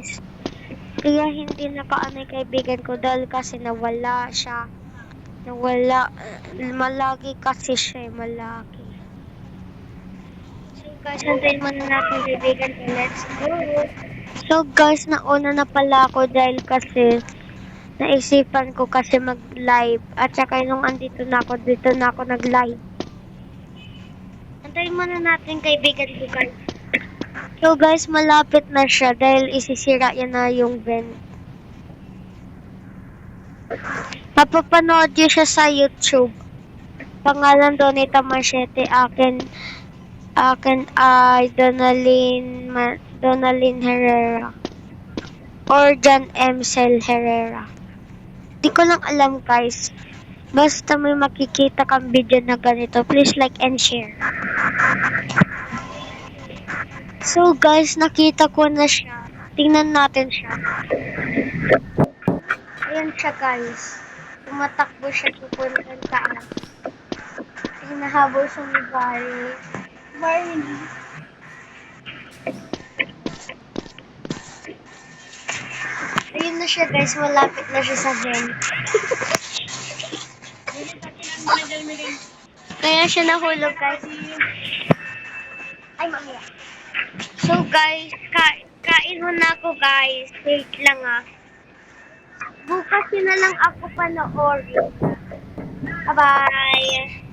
guys. Kaya hindi nakaano yung kaibigan ko dahil kasi nawala siya. Nawala. Malagi kasi siya. Malagi. So guys, antayin muna natin kaibigan ko. Let's go. So guys, nauna na pala ako dahil kasi naisipan ko kasi mag-live. At saka nung andito na ako, dito na ako nag-live. Antayin muna natin kaibigan ko guys. So guys, malapit na siya dahil isisira yan na yung vent. Mapapanood yun siya sa YouTube. Pangalan Donita Machete. Akin ay Donalyn Herrera. Or John M. Cel Herrera. Di ko lang alam guys. Basta may makikita kang video na ganito, please like and share. So guys, nakita ko na siya. Tingnan natin siya. Ayan siya guys. Tumatakbo siya pupunta taas. Hinahabol sa Barry. Ayun na siya guys, malapit na siya sa vent. Kaya siya nahulog guys. Ay, mamaya. So guys, kain muna ako guys. Wait lang ah. Bukas yun na lang ako panoorin. Bye-bye.